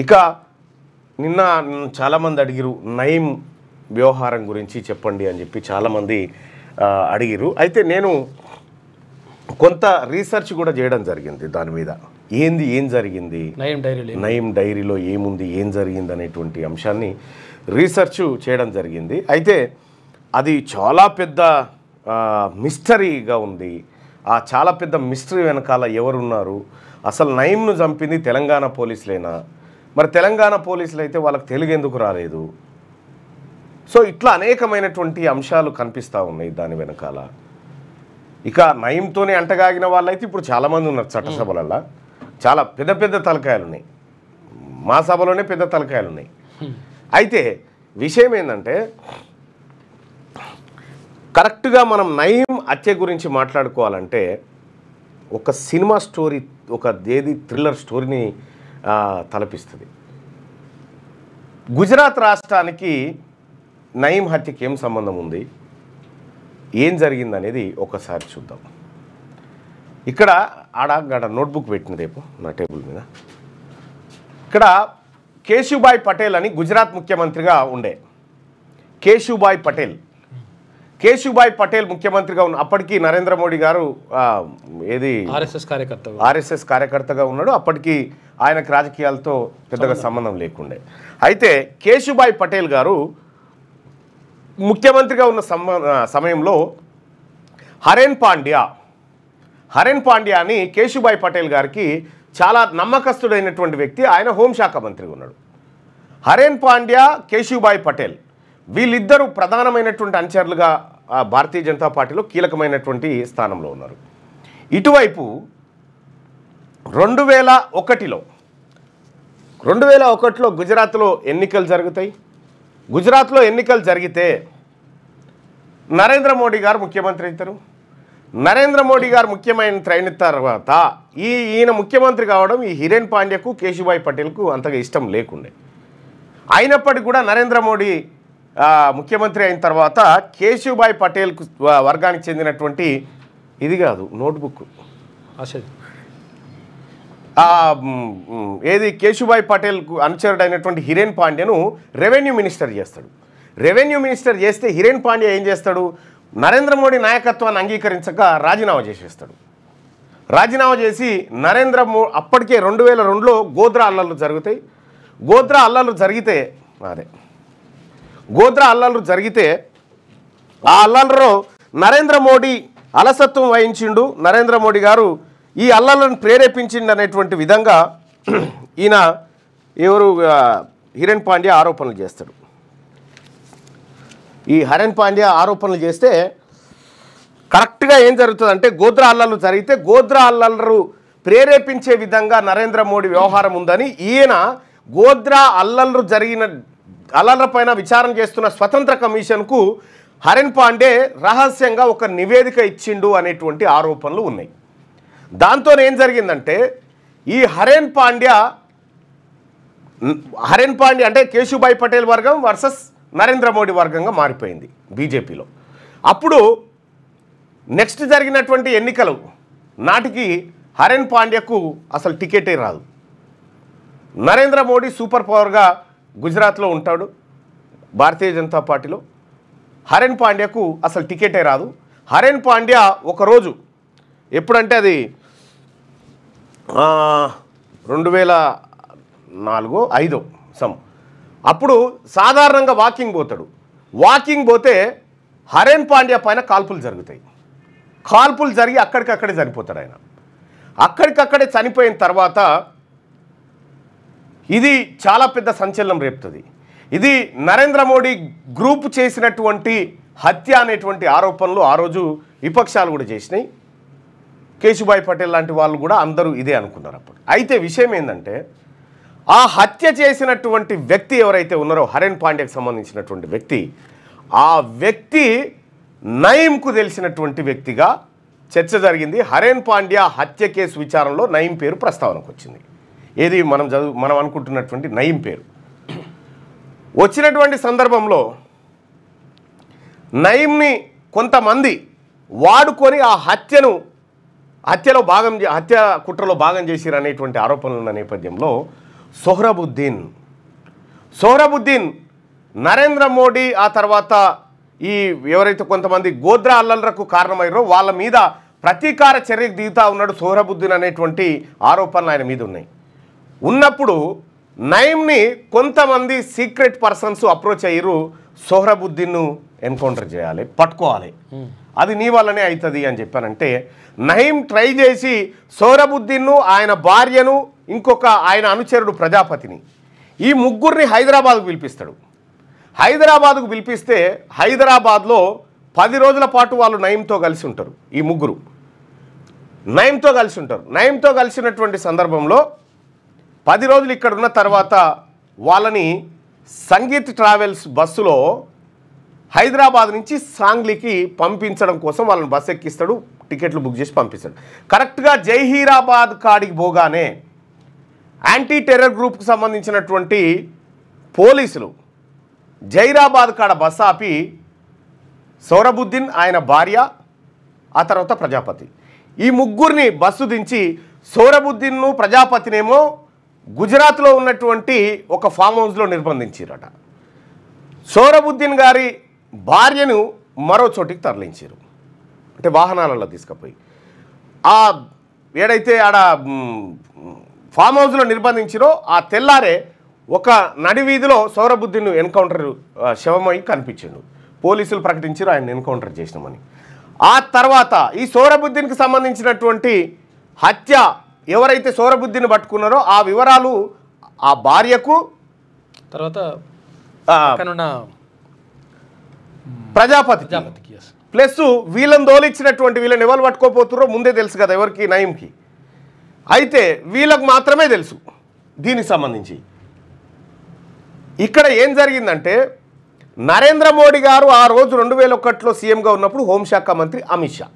ఇక నిన్న చాలామంది అడిగిరు నయీం వ్యవహారం గురించి చెప్పండి అని చెప్పి చాలామంది అడిగిరు. అయితే నేను కొంత రీసెర్చ్ కూడా చేయడం జరిగింది దాని మీద. ఏం జరిగింది, నయీం డైరీలో ఏముంది, ఏం జరిగింది అనేటువంటి అంశాన్ని రీసెర్చ్ చేయడం జరిగింది. అయితే అది చాలా పెద్ద మిస్టరీగా ఉంది. ఆ చాలా పెద్ద మిస్టరీ వెనకాల ఎవరున్నారు, అసలు నయీంను చంపింది తెలంగాణ పోలీసులేనా, మరి తెలంగాణ పోలీసులు అయితే వాళ్ళకి తెలుగు ఎందుకు రాలేదు, సో ఇట్లా అనేకమైనటువంటి అంశాలు కనిపిస్తూ ఉన్నాయి దాని వెనకాల. ఇక నయీంతోనే అంటగాగిన వాళ్ళైతే ఇప్పుడు చాలామంది ఉన్నారు చట్టసభలలో. చాలా పెద్ద పెద్ద తలకాయలు ఉన్నాయి, మా సభలోనే పెద్ద తలకాయలు ఉన్నాయి. అయితే విషయం ఏంటంటే కరెక్ట్గా మనం నయీం హత్య గురించి మాట్లాడుకోవాలంటే ఒక సినిమా స్టోరీ, ఒక థ్రిల్లర్ స్టోరీని తలపిస్తుంది. గుజరాత్ రాష్ట్రానికి నయీం హత్యకి ఏం సంబంధం ఉంది, ఏం జరిగిందనేది ఒకసారి చూద్దాం. ఇక్కడ ఆడ నోట్బుక్ పెట్టిన రేపు నా టేబుల్ మీద. ఇక్కడ కేశుభాయ్ పటేల్ అని గుజరాత్ ముఖ్యమంత్రిగా ఉండే కేశుభాయ్ పటేల్ ముఖ్యమంత్రిగా ఉన్న అప్పటికి నరేంద్ర మోడీ గారు ఆర్ఎస్ఎస్ కార్యకర్తగా ఉన్నాడు. అప్పటికి ఆయనకు రాజకీయాలతో పెద్దగా సంబంధం లేకుండే. అయితే కేశుభాయ్ పటేల్ గారు ముఖ్యమంత్రిగా ఉన్న సమయంలో హరేన్ పాండ్యా అని కేశుభాయ్ పటేల్ గారికి చాలా నమ్మకస్తుడైనటువంటి వ్యక్తి. ఆయన హోంశాఖ మంత్రిగా ఉన్నాడు. హరేన్ పాండ్యా, కేశుభాయ్ పటేల్ వీళ్ళిద్దరూ ప్రధానమైనటువంటి అనుచరులుగా భారతీయ జనతా పార్టీలో కీలకమైనటువంటి స్థానంలో ఉన్నారు. ఇటువైపు 2001లో గుజరాత్లో ఎన్నికలు జరుగుతాయి. గుజరాత్లో ఎన్నికలు జరిగితే నరేంద్ర మోడీ గారు ముఖ్యమంత్రి అవుతారు. నరేంద్ర మోడీ గారు ముఖ్యమంత్రి అయిన తర్వాత ఈయన ముఖ్యమంత్రి కావడం ఈ హరేన్ పాండ్యాకు, కేశుభాయ్ పటేల్కు అంతగా ఇష్టం లేకుండే. అయినప్పటికీ కూడా నరేంద్ర మోడీ ముఖ్యమంత్రి అయిన తర్వాత కేశుభాయ్ పటేల్ వర్గానికి చెందినటువంటి ఇది కాదు notebook Keshubhai పటేల్కు అనుచరుడైనటువంటి Haren పాండ్యాను revenue minister చేస్తాడు. రెవెన్యూ మినిస్టర్ చేస్తే హరేన్ పాండ్యా ఏం చేస్తాడు, నరేంద్ర మోడీ నాయకత్వాన్ని అంగీకరించక రాజీనామా చేసేస్తాడు. రాజీనామా చేసి అప్పటికే 2002లో గోద్రా అల్లర్లు జరుగుతాయి. గోద్రా అల్లర్లు జరిగితే ఆ అల్లర్లో నరేంద్ర మోడీ అలసత్వం వహించిండు. నరేంద్ర మోడీ గారు ఈ అల్లర్లను ప్రేరేపించిండు అనేటువంటి విధంగా ఈయన హరేన్ పాండ్యా ఆరోపణలు చేస్తాడు. ఈ హరేన్ పాండ్యా ఆరోపణలు చేస్తే కరెక్ట్గా ఏం జరుగుతుందంటే గోద్రా అల్లర్లు జరిగితే గోద్రా అల్లర్లు ప్రేరేపించే విధంగా నరేంద్ర మోడీ వ్యవహారం ఉందని ఈయన గోద్రా అల్లర్ల పైన విచారణ చేస్తున్న స్వతంత్ర కమిషన్కు హరేన్ పాండే రహస్యంగా ఒక నివేదిక ఇచ్చిండు అనేటువంటి ఆరోపణలు ఉన్నాయి. దాంతో ఏం జరిగిందంటే ఈ హరేన్ పాండ్యా అంటే కేశుభాయ్ పటేల్ వర్గం వర్సెస్ నరేంద్ర మోడీ వర్గంగా మారిపోయింది బీజేపీలో. అప్పుడు నెక్స్ట్ జరిగినటువంటి ఎన్నికలు నాటికి హరేన్ పాండ్యాకు అసలు టికెటే రాదు. నరేంద్ర మోడీ సూపర్ పవర్గా గుజరాత్లో ఉంటాడు భారతీయ జనతా పార్టీలో. హరేన్ పాండ్యాకు అసలు టికెటే రాదు. హరేన్ పాండ్యా ఒకరోజు ఎప్పుడంటే అది 2004-05 అప్పుడు సాధారణంగా వాకింగ్ పోతే హరేన్ పాండ్యా పైన కాల్పులు జరుగుతాయి. కాల్పులు జరిగి అక్కడికక్కడే చనిపోతాడు ఆయన. అక్కడికక్కడే చనిపోయిన తర్వాత ఇది చాలా పెద్ద సంచలనం రేపుతుంది. ఇది నరేంద్ర మోడీ గ్రూప్ చేసినటువంటి హత్య అనేటువంటి ఆరోపణలు ఆ రోజు విపక్షాలు కూడా చేసినాయి. కేశుభాయ్ పటేల్ లాంటి వాళ్ళు కూడా అందరూ ఇదే అనుకున్నారు అప్పుడు. అయితే విషయం ఏంటంటే ఆ హత్య చేసినటువంటి వ్యక్తి ఎవరైతే ఉన్నారో హరేన్ పాండ్యాకు సంబంధించినటువంటి వ్యక్తి, ఆ వ్యక్తి నయీంకు తెలిసినటువంటి వ్యక్తిగా చర్చ జరిగింది. హరేన్ పాండ్యా హత్య కేసు విచారణలో నయీం పేరు ప్రస్తావనకు వచ్చింది. ఏది మనం అనుకుంటున్నటువంటి నయీం పేరు వచ్చినటువంటి సందర్భంలో నయీంని కొంతమంది వాడుకొని ఆ హత్య కుట్రలో భాగం చేసిరు అనేటువంటి ఆరోపణలు ఉన్న నేపథ్యంలో సోహ్రబుద్దీన్ నరేంద్ర మోడీ ఆ తర్వాత ఈ ఎవరైతే కొంతమంది గోద్రా అల్లర్లకు కారణమయ్యారో వాళ్ళ మీద ప్రతీకార చర్యకు దిగుతా ఉన్నాడు సోహ్రబుద్దీన్ అనేటువంటి ఆరోపణలు ఆయన మీద ఉన్నాయి. ఉన్నప్పుడు నయీంని కొంతమంది సీక్రెట్ పర్సన్స్ అప్రోచ్ అయ్యారు, సోహ్రబుద్దీన్ను ఎన్కౌంటర్ చేయాలి, పట్టుకోవాలి, అది నీ వల్లనే అవుతుంది అని చెప్పానంటే నయీం ట్రై చేసి సోహ్రబుద్దీన్ను, ఆయన భార్యను, ఇంకొక ఆయన అనుచరుడు ప్రజాపతిని, ఈ ముగ్గురిని హైదరాబాద్కు పిలిపిస్తాడు. హైదరాబాద్కు పిలిపిస్తే హైదరాబాద్లో 10 రోజుల పాటు వాళ్ళు నయీంతో కలిసి ఉంటారు. ఈ ముగ్గురు నయీంతో కలిసి ఉంటారు. నయీంతో కలిసినటువంటి సందర్భంలో 10 రోజులు ఇక్కడ ఉన్న తర్వాత వాళ్ళని సంగీత్ ట్రావెల్స్ బస్సులో హైదరాబాద్ నుంచి సాంగ్లీకి పంపించడం కోసం వాళ్ళని బస్సు ఎక్కిస్తాడు, టికెట్లు బుక్ చేసి పంపిస్తాడు. కరెక్ట్గా జహీరాబాద్ కాడికి పోగానే యాంటీ టెర్రర్ గ్రూప్కి సంబంధించినటువంటి పోలీసులు జహీరాబాద్ కాడ బస్సు ఆపి సోహ్రబుద్దీన్, ఆయన భార్య, ఆ తర్వాత ప్రజాపతి, ఈ ముగ్గురిని బస్సు దించి సోహ్రబుద్దీన్ను ప్రజాపతినేమో గుజరాత్లో ఉన్నటువంటి ఒక ఫామ్ హౌస్లో నిర్బంధించారట. సోహ్రబుద్దీన్ గారి భార్యను మరో చోటికి తరలించారు, అంటే వాహనాలలో తీసుకుపోయి ఆ ఏడైతే ఆడ ఫామ్ హౌస్లో నిర్బంధించారో ఆ తెల్లారే ఒక నడివీధిలో సోహ్రబుద్దీన్ ఎన్కౌంటర్ శవమై కనిపించాడు. పోలీసులు ప్రకటించారు ఆయన ఎన్కౌంటర్ చేసినామని. ఆ తర్వాత ఈ సోహ్రబుద్దీన్కి సంబంధించినటువంటి హత్య ఎవరైతే సోహ్రబుద్దీన్ పట్టుకున్నారో ఆ వివరాలు ఆ భార్యకు, తర్వాత ప్రజాపతికి, ప్లస్ వీళ్ళని దోలిచ్చినటువంటి వీళ్ళని ఎవరు పట్టుకోపోతున్నారో ముందే తెలుసు కదా ఎవరికి, నయీంకి. అయితే వీళ్ళకు మాత్రమే తెలుసు దీనికి సంబంధించి. ఇక్కడ ఏం జరిగిందంటే నరేంద్ర మోడీ గారు ఆ రోజు 2001లో సీఎంగా ఉన్నప్పుడు హోంశాఖ మంత్రి అమిత్ షా,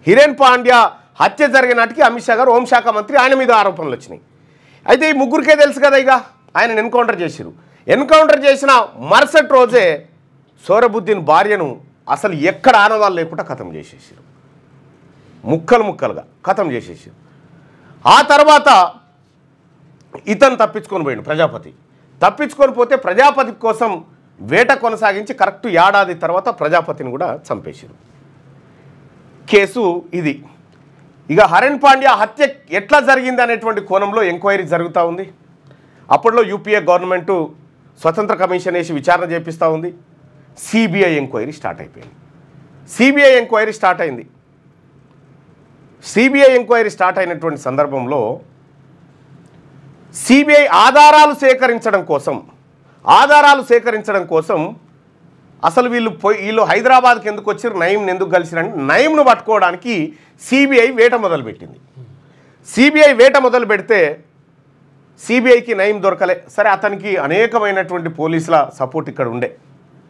హిరేన్ పాండ్యా హత్య జరిగిన నాటికి అమిత్ షా గారు హోంశాఖ మంత్రి, ఆయన మీద ఆరోపణలు వచ్చినాయి. అయితే ఈ ముగ్గురికే తెలుసు కదా ఇక ఆయన ఎన్కౌంటర్ చేసిరు. ఎన్కౌంటర్ చేసిన మరుసటి రోజే సోహ్రబుద్దీన్ భార్యను అసలు ఎక్కడ ఆనవాళ్ళు లేకుండా ఖతం చేసేసారు, ముక్కలు ముక్కలుగా ఖతం చేసేసారు. ఆ తర్వాత ఇతను తప్పించుకొని పోయాడు ప్రజాపతి. తప్పించుకొని పోతే ప్రజాపతి కోసం వేట కొనసాగించి కరెక్ట్ ఏడాది తర్వాత ప్రజాపతిని కూడా చంపేశారు. కేసు ఇది. ఇక హరెన్ పాండ్యా హత్య ఎట్లా జరిగింది అనేటువంటి కోణంలో ఎంక్వైరీ జరుగుతూ ఉంది. అప్పట్లో యూపీఏ గవర్నమెంటు స్వతంత్ర కమిషన్ వేసి విచారణ చేపిస్తూ ఉంది. సిబిఐ ఎంక్వైరీ స్టార్ట్ అయిపోయింది. సిబిఐ ఎంక్వైరీ స్టార్ట్ అయింది. సిబిఐ ఎంక్వైరీ స్టార్ట్ అయినటువంటి సందర్భంలో సిబిఐ ఆధారాలు సేకరించడం కోసం అసలు వీళ్ళు హైదరాబాద్కి ఎందుకు వచ్చారు, నయీంని ఎందుకు కలిసిరంటే నయీంను పట్టుకోవడానికి సిబిఐ వేట మొదలుపెట్టింది. సిబిఐ వేట మొదలు పెడితే సిబిఐకి నయీం దొరకలే. సరే, అతనికి అనేకమైనటువంటి పోలీసుల సపోర్ట్ ఇక్కడ ఉండే,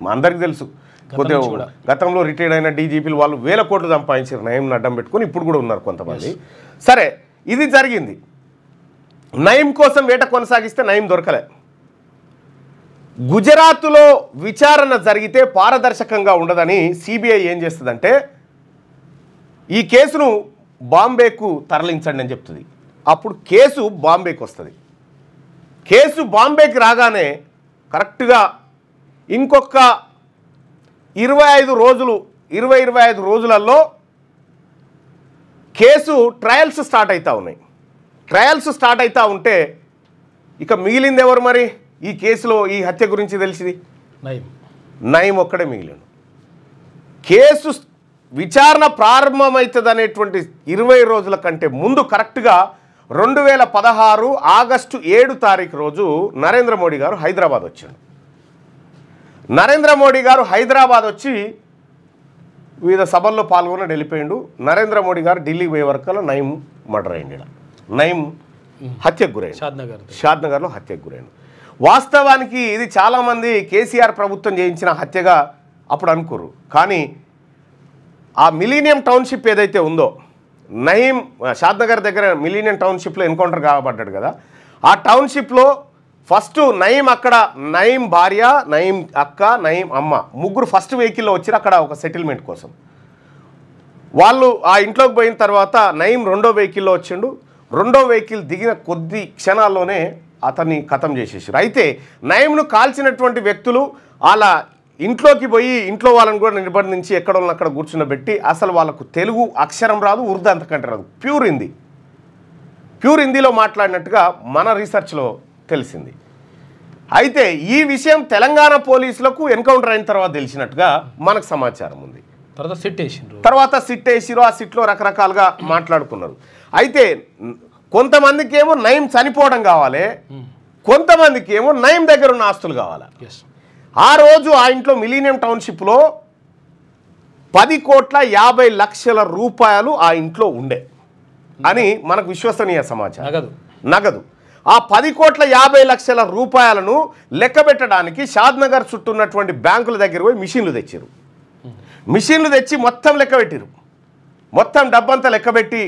మా అందరికీ తెలుసు. కొద్దిగా గతంలో రిటైర్డ్ అయిన డీజీపీలు వాళ్ళు 1000 కోట్లు సంపాదించారు నయీంని అడ్డం పెట్టుకొని, ఇప్పుడు కూడా ఉన్నారు కొంతమంది. సరే, ఇది జరిగింది. నయీం కోసం వేట కొనసాగిస్తే నయీం దొరకలే. గుజరాత్లో విచారణ జరిగితే పారదర్శకంగా ఉండదని సిబిఐ ఏం చేస్తుందంటే ఈ కేసును బాంబేకు తరలించండి అని చెప్తుంది. అప్పుడు కేసు బాంబేకి వస్తుంది. కేసు బాంబేకి రాగానే కరెక్ట్గా ఇంకొక 25 రోజులలో కేసు ట్రయల్స్ స్టార్ట్ అవుతూ ఉన్నాయి. ట్రయల్స్ స్టార్ట్ అవుతూ ఉంటే ఇక మిగిలింది ఎవరు మరి ఈ కేసులో, ఈ హత్య గురించి తెలిసింది? నయీం ఒక్కడే మిగిలిండు. కేసు విచారణ ప్రారంభమవుతుంది అనేటువంటి 20 రోజుల కంటే ముందు కరెక్ట్గా 2016 ఆగస్టు 7 తారీఖు రోజు నరేంద్ర మోడీ గారు హైదరాబాద్ వచ్చాడు. నరేంద్ర మోడీ గారు హైదరాబాద్ వచ్చి వివిధ సభల్లో పాల్గొని వెళ్ళిపోయిండు. నరేంద్ర మోడీ గారు ఢిల్లీకి పోయే వరకల్లా నయీం మర్డర్ అయింది. నయీం హత్యకు గురైంది, షాద్నగర్లో హత్యకు గురైంది. వాస్తవానికి ఇది చాలామంది కేసీఆర్ ప్రభుత్వం చేయించిన హత్యగా అప్పుడు అనుకోరు. కానీ ఆ మిలీనియం టౌన్షిప్ ఏదైతే ఉందో, నయీం షాద్నగర్ దగ్గర మిలీనియం టౌన్షిప్లో ఎన్కౌంటర్ కాబడ్డాడు కదా, ఆ టౌన్షిప్లో ఫస్ట్ నయీం అక్కడ, నయీం భార్య, నయీం అక్క, నయీం అమ్మ ముగ్గురు ఫస్ట్ వెహికల్లో వచ్చారు అక్కడ ఒక సెటిల్మెంట్ కోసం. వాళ్ళు ఆ ఇంట్లోకి పోయిన తర్వాత నయీం రెండో వెహికల్లో వచ్చిండు. రెండో వెహికల్ దిగిన కొద్ది క్షణాల్లోనే అతన్ని ఖతం చేసేసారు. అయితే నయంను కాల్చినటువంటి వ్యక్తులు అలా ఇంట్లోకి పోయి ఇంట్లో వాళ్ళని కూడా నిర్బంధించి ఎక్కడ అక్కడ కూర్చున్నబెట్టి అసలు వాళ్ళకు తెలుగు అక్షరం రాదు, ఉర్దూ అంతకంటే రాదు, ప్యూర్ హిందీలో మాట్లాడినట్టుగా మన రీసెర్చ్లో తెలిసింది. అయితే ఈ విషయం తెలంగాణ పోలీసులకు ఎన్కౌంటర్ అయిన తర్వాత తెలిసినట్టుగా మనకు సమాచారం ఉంది. తర్వాత సిట్ వేసిరు, ఆ సిట్లో రకరకాలుగా మాట్లాడుకున్నారు. అయితే కొంతమందికి ఏమో నయం చనిపోవడం కావాలి, కొంతమందికి ఏమో నయం దగ్గర ఉన్న ఆస్తులు కావాలి. ఆ రోజు ఆ ఇంట్లో మిలీనియం టౌన్షిప్లో 10,50,00,000 రూపాయలు ఆ ఇంట్లో ఉండే అని మనకు విశ్వసనీయ సమాచారం. నగదు ఆ 10,50,00,000 రూపాయలను లెక్క పెట్టడానికి షాద్నగర్ చుట్టూ ఉన్నటువంటి బ్యాంకుల దగ్గర పోయి మిషన్లు తెచ్చి మొత్తం లెక్క పెట్టిరు. మొత్తం డబ్బంతా లెక్కబెట్టి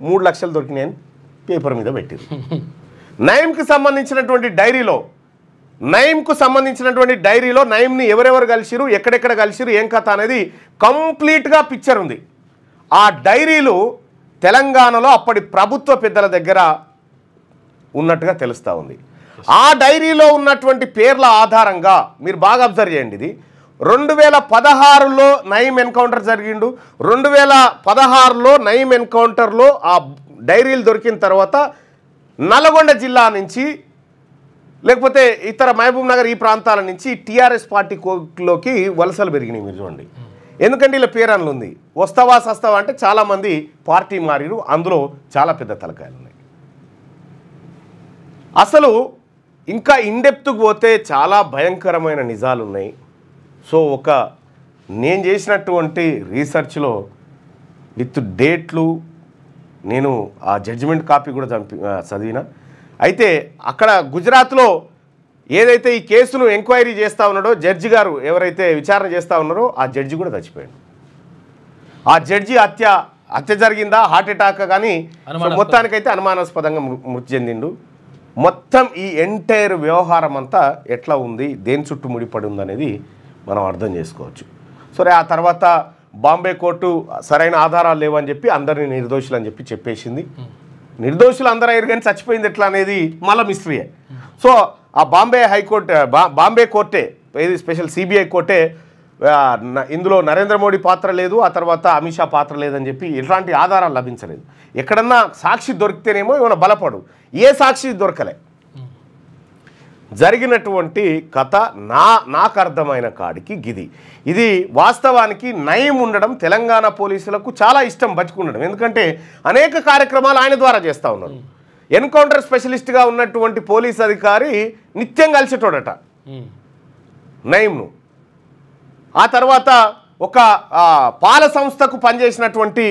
3 లక్షలు దొరికినాయని పేపర్ మీద పెట్టిరు. నయంకు సంబంధించినటువంటి డైరీలో నయంని ఎవరెవరు కలిసిరు, ఎక్కడెక్కడ కలిసిరు, ఏం కథ అనేది కంప్లీట్గా పిక్చర్ ఉంది. ఆ డైరీలు తెలంగాణలో అప్పటి ప్రభుత్వ పెద్దల దగ్గర ఉన్నట్టుగా తెలుస్తూ ఉంది. ఆ డైరీలో ఉన్నటువంటి పేర్ల ఆధారంగా మీరు బాగా అబ్జర్వ్ చేయండి. ఇది 2016లో నయం ఎన్కౌంటర్ జరిగిండు. 2016లో నయం ఎన్కౌంటర్లో ఆ డైరీలు దొరికిన తర్వాత నల్గొండ జిల్లా నుంచి లేకపోతే ఇతర మహబూబ్ నగర్ ఈ ప్రాంతాల నుంచి టీఆర్ఎస్ పార్టీలోకి వలసలు పెరిగినాయి. మీరు చూడండి, ఎందుకంటే ఇలా పేరన్లు ఉంది. వస్తావా సస్తావా అంటే చాలామంది పార్టీ మారిరు, అందులో చాలా పెద్ద తలకాయలు ఉన్నాయి. అసలు ఇంకా ఇన్డెప్త్కి పోతే చాలా భయంకరమైన నిజాలు ఉన్నాయి. సో నేను చేసినటువంటి రీసెర్చ్లో విత్ డేట్లు నేను ఆ జడ్జిమెంట్ కాపీ కూడా చదివిన. అయితే అక్కడ గుజరాత్లో ఏదైతే ఈ కేసును ఎంక్వైరీ చేస్తూ ఉన్నాడో జడ్జి గారు, ఎవరైతే విచారణ చేస్తూ ఉన్నారో ఆ జడ్జి కూడా చచ్చిపోయాడు. ఆ జడ్జి హత్య జరిగిందా, హార్ట్ అటాక్ కానీ మొత్తానికైతే అనుమానాస్పదంగా మృతి చెందిండు. మొత్తం ఈ ఎంటైర్ వ్యవహారం అంతా ఎట్లా ఉంది, దేని చుట్టూ ముడిపడి ఉందనేది మనం అర్థం చేసుకోవచ్చు. సరే, ఆ తర్వాత బాంబే కోర్టు సరైన ఆధారాలు లేవని చెప్పి అందరినీ నిర్దోషులు అని చెప్పేసింది. నిర్దోషులు అందరూ అయ్యారు కానీ చచ్చిపోయింది ఎట్లా అనేది మళ్ళీ మిస్టరీయే. సో ఆ బాంబే కోర్టే, ఏది స్పెషల్ సిబిఐ కోర్టే ఇందులో నరేంద్ర మోడీ పాత్ర లేదు, ఆ తర్వాత అమిత్ షా పాత్ర లేదని చెప్పి ఎట్లాంటి ఆధారాలు లభించలేదు. ఎక్కడన్నా సాక్షి దొరికితేనేమో ఏమైనా బలపడు, ఏ సాక్షి దొరకలే. జరిగినటువంటి కథ నాకు అర్థమైన కాడికి ఇది వాస్తవానికి నయం ఉండడం తెలంగాణ పోలీసులకు చాలా ఇష్టం బతికుండడం. ఎందుకంటే అనేక కార్యక్రమాలు ఆయన ద్వారా చేస్తూ ఉన్నారు. ఎన్కౌంటర్ స్పెషలిస్ట్గా ఉన్నటువంటి పోలీస్ అధికారి నిత్యం కలిసేటోడట నయంను. ఆ తర్వాత ఒక పాల సంస్థకు పనిచేసినటువంటి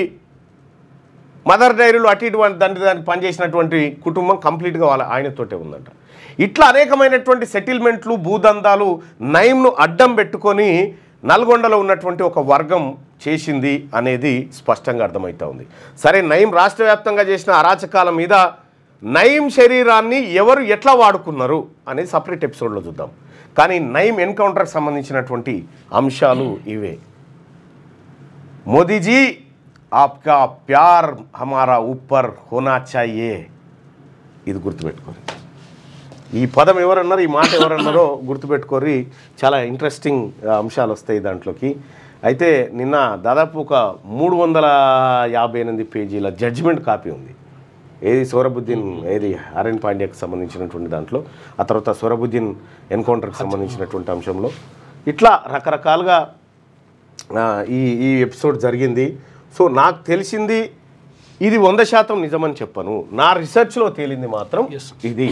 మదర్ డైరీలు అటు ఇటువంటి దానికి పనిచేసినటువంటి కుటుంబం కంప్లీట్గా ఆయనతోటే ఉందంట. ఇట్లా అనేకమైనటువంటి సెటిల్మెంట్లు, భూదందాలు నయంను అడ్డం పెట్టుకొని నల్గొండలో ఉన్నటువంటి ఒక వర్గం చేసింది అనేది స్పష్టంగా అర్థమవుతూ ఉంది. సరే, నయం రాష్ట్ర వ్యాప్తంగా చేసిన అరాచకాల మీద నయం శరీరాన్ని ఎవరు ఎట్లా వాడుకున్నారు అనేది సపరేట్ ఎపిసోడ్లో చూద్దాం. కానీ నయం ఎన్కౌంటర్కి సంబంధించినటువంటి అంశాలు ఇవే. మోదీజీ ఆప్కా ప్యార్ హమారా ఊపర్ హోనా చాహియే, ఇది గుర్తుపెట్టుకోరు. ఈ పదం ఎవరన్నారు, ఈ మాట ఎవరన్నారో గుర్తుపెట్టుకోరి. చాలా ఇంట్రెస్టింగ్ అంశాలు వస్తాయి దాంట్లోకి. అయితే నిన్న దాదాపు ఒక 358 పేజీల జడ్జిమెంట్ కాపీ ఉంది. ఏది సోహరాబుద్దీన్, ఏది ఆర్ఎన్ పాండ్యాకి సంబంధించినటువంటి దాంట్లో, ఆ తర్వాత సోహరాబుద్దీన్ ఎన్కౌంటర్కి సంబంధించినటువంటి అంశంలో ఇట్లా రకరకాలుగా ఈ ఎపిసోడ్ జరిగింది. సో నాకు తెలిసింది ఇది 100% నిజమని చెప్పను. నా రీసెర్చ్లో తేలింది మాత్రం ఇది.